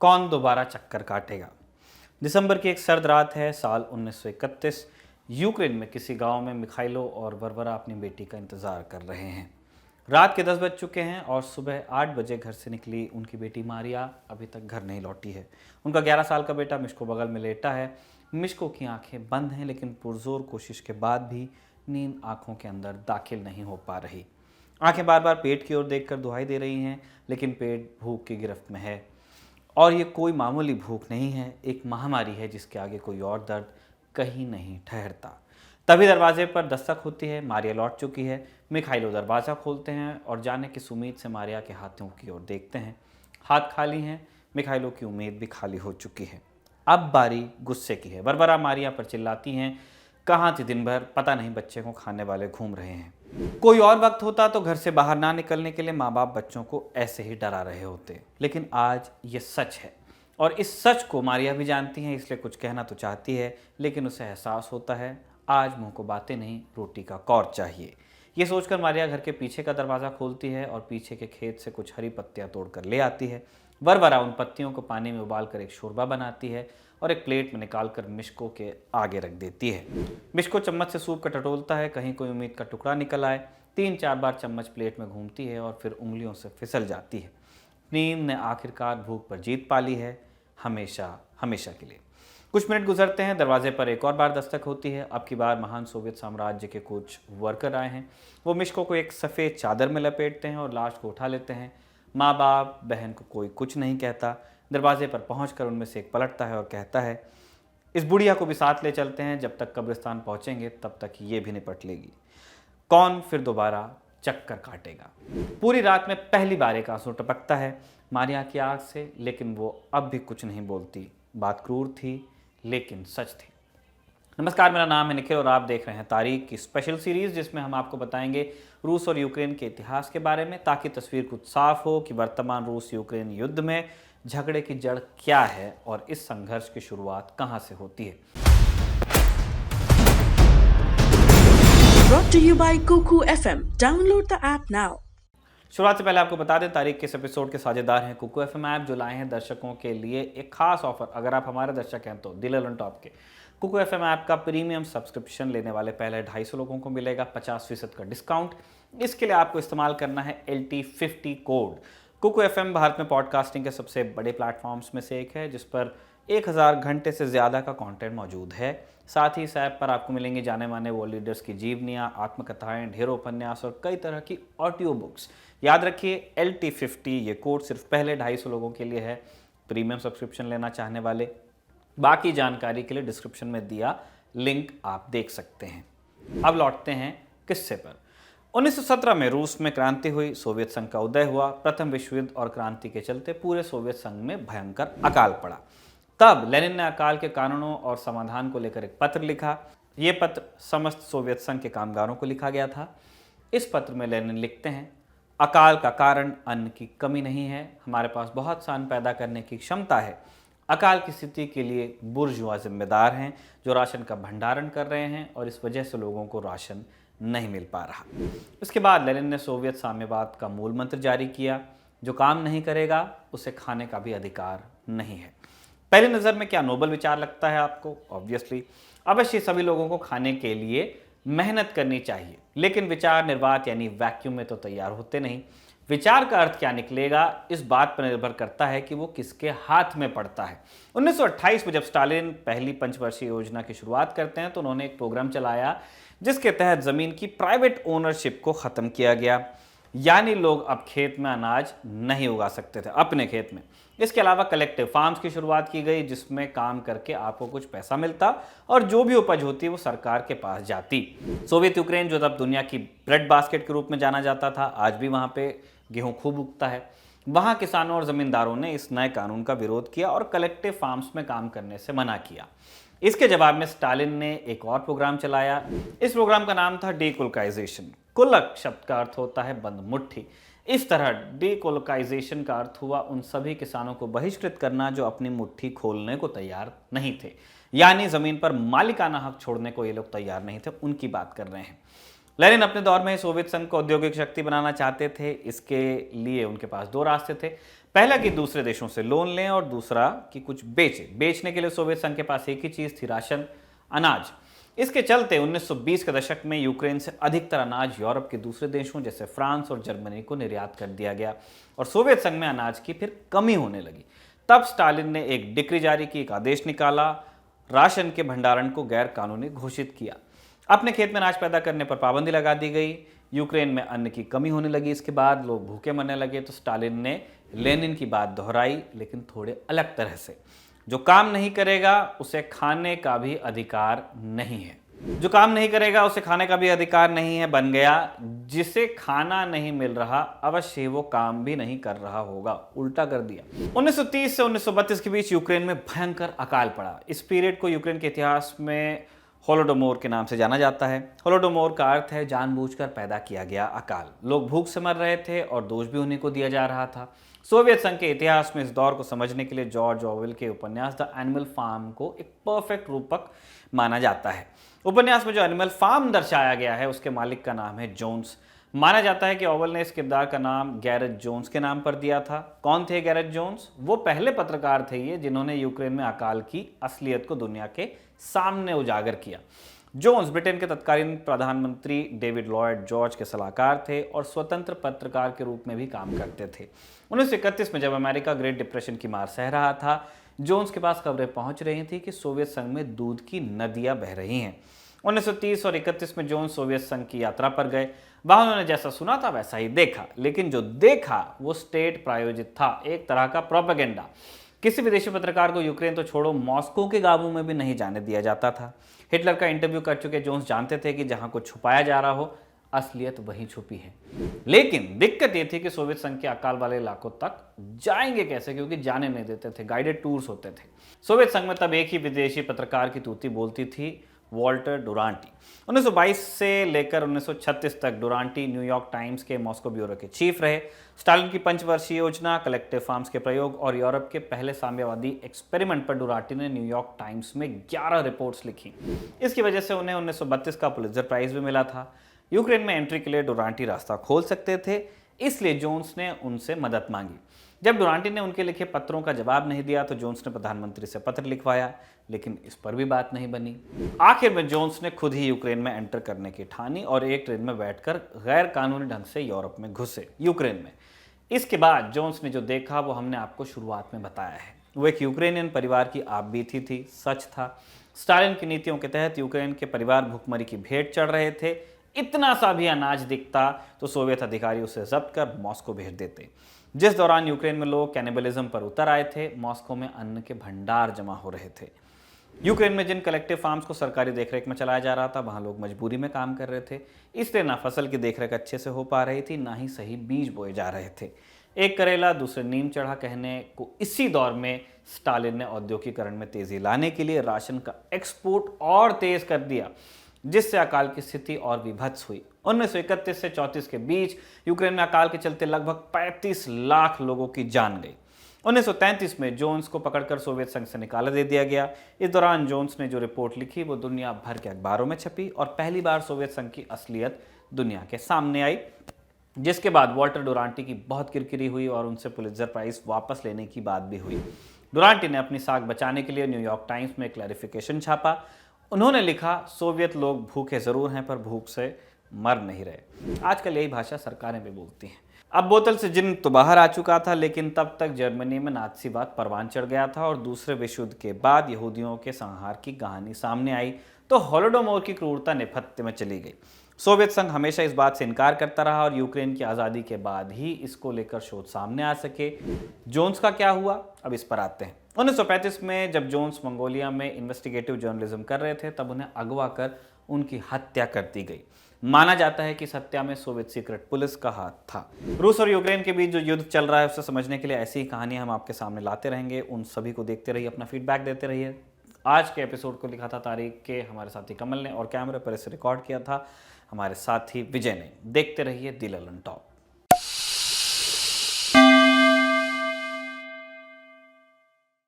कौन दोबारा चक्कर काटेगा। दिसंबर की एक सर्द रात है, साल 1931। यूक्रेन में किसी गांव में मिखाइलो और वरवरा अपनी बेटी का इंतजार कर रहे हैं। रात के 10 बज चुके हैं और सुबह 8 बजे घर से निकली उनकी बेटी मारिया अभी तक घर नहीं लौटी है। उनका 11 साल का बेटा मिश्को बगल में लेटा है। मिश्को की आंखें बंद हैं, लेकिन पुरजोर कोशिश के बाद भी नींद आंखों के अंदर दाखिल नहीं हो पा रही। आंखें बार बार पेट की ओर देखकर दुहाई दे रही हैं, लेकिन पेट भूख की गिरफ्त में है। और ये कोई मामूली भूख नहीं है, एक महामारी है जिसके आगे कोई और दर्द कहीं नहीं ठहरता। तभी दरवाजे पर दस्तक होती है। मारिया लौट चुकी है। मिखाइलो दरवाज़ा खोलते हैं और जाने की उम्मीद से मारिया के हाथों की ओर देखते हैं। हाथ खाली हैं। मिखाइलो की उम्मीद भी खाली हो चुकी है। अब बारी गुस्से की है। वरवरा मारिया पर चिल्लाती हैं, कहाँ थी दिन भर, पता नहीं बच्चे को खाने वाले घूम रहे हैं। कोई और वक्त होता तो घर से बाहर ना निकलने के लिए माँ बाप बच्चों को ऐसे ही डरा रहे होते, लेकिन आज ये सच है और इस सच को मारिया भी जानती है, इसलिए कुछ कहना तो चाहती है, लेकिन उसे एहसास होता है आज मुंह को बातें नहीं, रोटी का कौर चाहिए। ये सोचकर मारिया घर के पीछे का दरवाज़ा खोलती है और पीछे के खेत से कुछ हरी पत्तियाँ तोड़कर ले आती है। वरवरा उन पत्तियों को पानी में उबालकर एक शोरबा बनाती है और एक प्लेट में निकालकर मिश्को के आगे रख देती है। मिश्को चम्मच से सूप का टटोलता है, कहीं कोई उम्मीद का टुकड़ा निकल आए। 3-4 बार चम्मच प्लेट में घूमती है और फिर उंगलियों से फिसल जाती है। नींद ने आखिरकार भूख पर जीत पा ली है, हमेशा हमेशा के लिए। कुछ मिनट गुजरते हैं। दरवाजे पर एक और बार दस्तक होती है। अब की बार महान सोवियत साम्राज्य के कुछ वर्कर आए हैं। वो मिश्को को एक सफ़ेद चादर में लपेटते हैं और लाश को उठा लेते हैं। माँ बाप बहन को कोई कुछ नहीं कहता। दरवाजे पर पहुंचकर उनमें से एक पलटता है और कहता है, इस बुढ़िया को भी साथ ले चलते हैं, जब तक कब्रिस्तान पहुंचेंगे तब तक ये भी निपट लेगी। कौन फिर दोबारा चक्कर काटेगा। पूरी रात में पहली बार एक आंसू टपकता है मारिया की आंख से, लेकिन वो अब भी कुछ नहीं बोलती। बात क्रूर थी लेकिन सच थी। नमस्कार, मेरा नाम है निखिल और आप देख रहे हैं तारीख की स्पेशल सीरीज, जिसमें हम आपको बताएंगे रूस और यूक्रेन के इतिहास के बारे में, ताकि तस्वीर कुछ साफ हो कि वर्तमान रूस यूक्रेन युद्ध में झगड़े की जड़ क्या है और इस संघर्ष की शुरुआत कहां से होती है। Brought to you by Kuku FM. Download the app now. शुरुआत से पहले आपको बता दें, तारीख के इस एपिसोड के साझेदार हैं कुकू एफएम ऐप, जो लाए हैं दर्शकों के लिए एक खास ऑफर। अगर आप हमारे दर्शक हैं तो दिल ऑन टॉप के कुकू एफएम ऐप का प्रीमियम सब्सक्रिप्शन लेने वाले पहले 250 लोगों को मिलेगा 50% का डिस्काउंट। इसके लिए आपको इस्तेमाल करना है LT50 code. Kuku FM Bharat में पॉडकास्टिंग के सबसे बड़े प्लेटफॉर्म्स में से एक है, जिस पर 1000 घंटे से ज़्यादा का कंटेंट मौजूद है। साथ ही इस ऐप पर आपको मिलेंगी जाने माने वर्ल्ड लीडर्स की जीवनियाँ, आत्मकथाएं, ढेरों उपन्यास और कई तरह की ऑडियो बुक्स। याद रखिए, LT50 ये कोड सिर्फ पहले 250 लोगों के लिए है, प्रीमियम सब्सक्रिप्शन लेना चाहने वाले। बाकी जानकारी के लिए डिस्क्रिप्शन में दिया लिंक आप देख सकते हैं। अब लौटते हैं किस्से पर। 1917 में रूस में क्रांति हुई, सोवियत संघ का उदय हुआ। प्रथम विश्व युद्ध और क्रांति के चलते पूरे सोवियत संघ में भयंकर अकाल पड़ा। तब लेनिन ने अकाल के कारणों और समाधान को लेकर एक पत्र लिखा। ये पत्र समस्त सोवियत संघ के कामगारों को लिखा गया था। इस पत्र में लेनिन लिखते हैं, अकाल का कारण अन्न की कमी नहीं है, हमारे पास बहुत सा अन्न पैदा करने की क्षमता है। अकाल की स्थिति के लिए बुर्जुआ जिम्मेदार हैं, जो राशन का भंडारण कर रहे हैं और इस वजह से लोगों को राशन नहीं मिल पा रहा। इसके बाद लेनिन ने सोवियत साम्यवाद का मूल मंत्र जारी किया, जो काम नहीं करेगा उसे खाने का भी अधिकार नहीं है। पहली नज़र में क्या नोबल विचार लगता है आपको? ऑब्वियसली अवश्य सभी लोगों को खाने के लिए मेहनत करनी चाहिए, लेकिन विचार निर्वात यानी वैक्यूम में तो तैयार होते नहीं। विचार का अर्थ क्या निकलेगा, इस बात पर निर्भर करता है कि वो किसके हाथ में पड़ता है। 1928 में जब स्टालिन पहली पंचवर्षीय योजना की शुरुआत करते हैं, तो उन्होंने एक प्रोग्राम चलाया जिसके तहत ज़मीन की प्राइवेट ओनरशिप को ख़त्म किया गया, यानी लोग अब खेत में अनाज नहीं उगा सकते थे अपने खेत में। इसके अलावा कलेक्टिव फार्म्स की शुरुआत की गई, जिसमें काम करके आपको कुछ पैसा मिलता और जो भी उपज होती वो सरकार के पास जाती। सोवियत यूक्रेन, जो तब दुनिया की ब्रेड बास्केट के रूप में जाना जाता था, आज भी वहाँ पे गेहूँ खूब उगता है। वहाँ किसानों और ज़मींदारों ने इस नए कानून का विरोध किया और कलेक्टिव फार्म्स में काम करने से मना किया। इसके जवाब में स्टालिन ने एक और प्रोग्राम चलाया। इस प्रोग्राम का नाम था डीकोलकाइजेशन। कुलक शब्द का अर्थ होता है बंद मुट्ठी। इस तरह डीकोलकाइजेशन का अर्थ हुआ उन सभी किसानों को बहिष्कृत करना जो अपनी मुट्ठी खोलने को तैयार नहीं थे, यानी जमीन पर मालिकाना हक छोड़ने को ये लोग तैयार नहीं थे, उनकी बात कर रहे हैं। लेनिन अपने दौर में सोवियत संघ को औद्योगिक शक्ति बनाना चाहते थे। इसके लिए उनके पास दो रास्ते थे। पहला कि दूसरे देशों से लोन लें और दूसरा कि कुछ बेचने के लिए सोवियत संघ के पास एक ही चीज थी, राशन, अनाज। इसके चलते 1920 के दशक में यूक्रेन से अधिकतर अनाज यूरोप के दूसरे देशों जैसे फ्रांस और जर्मनी को निर्यात कर दिया गया और सोवियत संघ में अनाज की फिर कमी होने लगी। तब स्टालिन ने एक डिक्री जारी की, एक आदेश निकाला, राशन के भंडारण को गैर कानूनी घोषित किया। अपने खेत में अनाज पैदा करने पर पाबंदी लगा दी गई। यूक्रेन में अन्न की कमी होने लगी। इसके बाद लोग भूखे मरने लगे तो स्टालिन ने लेनिन की बात दोहराई, लेकिन थोड़े अलग तरह से। जो काम नहीं करेगा उसे खाने का भी अधिकार नहीं है। जो काम नहीं करेगा उसे खाने का भी अधिकार नहीं है बन गया जिसे खाना नहीं मिल रहा अवश्य वो काम भी नहीं कर रहा होगा, उल्टा कर दिया। 1930 से 1932 के बीच यूक्रेन में भयंकर अकाल पड़ा। इस पीरियड को यूक्रेन के इतिहास में होलोडोमोर के नाम से जाना जाता है। होलोडोमोर का अर्थ है जानबूझकर पैदा किया गया अकाल। लोग भूख से मर रहे थे और दोष भी उन्हीं को दिया जा रहा था। सोवियत संघ के इतिहास में इस दौर को समझने के लिए जॉर्ज ऑरवेल के उपन्यास द एनिमल फार्म को एक परफेक्ट रूपक माना जाता है। उपन्यास में जो एनिमल फार्म दर्शाया गया है उसके मालिक का नाम है जोन्स। माना जाता है कि ऑरवेल ने इस किरदार का नाम गैरेथ जोन्स के नाम पर दिया था। कौन थे गैरेथ जोन्स? वो पहले पत्रकार थे ये जिन्होंने यूक्रेन में अकाल की असलियत को दुनिया के सामने उजागर किया। जोन्स ब्रिटेन के तत्कालीन प्रधानमंत्री डेविड लॉयड जॉर्ज के सलाहकार थे और स्वतंत्र पत्रकार के रूप में भी काम करते थे। 1931 में जब अमेरिका ग्रेट डिप्रेशन की मार सह रहा था, जोन्स के पास खबरें पहुंच रही थी कि सोवियत संघ में दूध की नदियां बह रही हैं। 1930 और 31 में जोन्स सोवियत संघ की यात्रा पर गए। वहां उन्होंने जैसा सुना था वैसा ही देखा, लेकिन जो देखा वो स्टेट प्रायोजित था, एक तरह का प्रोपेगेंडा। किसी विदेशी पत्रकार को यूक्रेन तो छोड़ो, मॉस्को के गांवों में भी नहीं जाने दिया जाता था। हिटलर का इंटरव्यू कर चुके जोन्स जानते थे कि जहां कुछ छुपाया जा रहा हो असलियत वहीं छुपी है। लेकिन दिक्कत यह थी कि सोवियत संघ के अकाल वाले इलाकों तक जाएंगे कैसे, क्योंकि जाने नहीं देते थे, गाइडेड टूर्स होते थे। सोवियत संघ में तब एक ही विदेशी पत्रकार की तूती बोलती थी, वॉल्टर डुरांटी। 1922 से लेकर 1936 तक डुरांटी न्यूयॉर्क टाइम्स के मॉस्को ब्यूरो के चीफ रहे। स्टालिन की पंचवर्षीय योजना, कलेक्टिव फार्म्स के प्रयोग और यूरोप के पहले साम्यवादी एक्सपेरिमेंट पर डुरांटी ने न्यूयॉर्क टाइम्स में 11 रिपोर्ट्स लिखी। इसकी वजह से उन्हें 1932 का पुलित्जर प्राइज भी मिला था। यूक्रेन में एंट्री के लिए डुरांटी रास्ता खोल सकते थे, इसलिए जोन्स ने उनसे मदद मांगी। जब डुरांटी ने उनके लिखे पत्रों का जवाब नहीं दिया तो जोन्स ने प्रधानमंत्री से पत्र लिखवाया, लेकिन इस पर भी बात नहीं बनी। आखिर में जोन्स ने खुद ही यूक्रेन में एंटर करने की ठानी और एक ट्रेन में बैठकर गैर कानूनी ढंग से यूरोप में घुसे, यूक्रेन में। इसके बाद जोन्स ने जो देखा वो हमने आपको शुरुआत में बताया है। वो एक यूक्रेनियन परिवार की आपबीती थी, सच था। स्टालिन की नीतियों के तहत यूक्रेन के परिवार भूखमरी की भेंट चढ़ रहे थे। इतना सा भी अनाज दिखता तो सोवियत अधिकारी उसे जब्त कर मॉस्को भेज देते। जिस दौरान यूक्रेन में लोग कैनिबलिज्म पर उतर आए थे, मॉस्को में अन्न के भंडार जमा हो रहे थे। यूक्रेन में जिन कलेक्टिव फार्म्स को सरकारी देखरेख में चलाया जा रहा था, वहां लोग मजबूरी में काम कर रहे थे, इसलिए ना फसल की देखरेख अच्छे से हो पा रही थी, ना ही सही बीज बोए जा रहे थे। एक करेला दूसरे नीम चढ़ा कहने को इसी दौर में स्टालिन ने औद्योगिकरण में तेजी लाने के लिए राशन का एक्सपोर्ट और तेज कर दिया, जिससे अकाल की स्थिति और विभत्स हुई। 1931 से 34 के बीच यूक्रेन में अकाल के चलते लगभग 35 लाख लोगों की जान गई। 1933 में जोन्स को पकड़कर सोवियत संघ से निकाला दे दिया गया। इस दौरान जोन्स ने जो रिपोर्ट लिखी वो दुनिया भर के अखबारों में छपी और पहली बार सोवियत संघ की असलियत दुनिया के सामने आई, जिसके बाद वॉल्टर डुरांटी की बहुत किरकिरी हुई और उनसे पुलित्जर प्राइज वापस लेने की बात भी हुई। डुरांटी ने अपनी साख बचाने के लिए न्यूयॉर्क टाइम्स में क्लैरिफिकेशन छापा। उन्होंने लिखा, सोवियत लोग भूखे जरूर हैं पर भूख से मर नहीं रहे। आजकल यही भाषा सरकारें भी बोलती हैं। अब बोतल से जिन तो बाहर आ चुका था, लेकिन तब तक जर्मनी में नाज़ीवाद परवान चढ़ गया था और दूसरे विश्व युद्ध के बाद यहूदियों के संहार की कहानी सामने आई तो होलोडोमोर की क्रूरता नेपथ्य में चली गई। सोवियत संघ हमेशा इस बात से इनकार करता रहा और यूक्रेन की आज़ादी के बाद ही इसको लेकर शोध सामने आ सके। जोन्स का क्या हुआ, अब इस पर आते हैं। 1935 में जब जोन्स मंगोलिया में इन्वेस्टिगेटिव जर्नलिज्म कर रहे थे, तब उन्हें अगवा कर उनकी हत्या कर दी गई। माना जाता है कि इस हत्या में सोवियत सीक्रेट पुलिस का हाथ था। रूस और यूक्रेन के बीच जो युद्ध चल रहा है उसे समझने के लिए ऐसी ही कहानियां हम आपके सामने लाते रहेंगे। उन सभी को देखते रहिए, अपना फीडबैक देते रहिए। आज के एपिसोड को लिखा था तारीख के हमारे साथी कमल ने और कैमरे पर इसे रिकॉर्ड किया था हमारे साथी विजय ने। देखते रहिए दी ललन टॉप।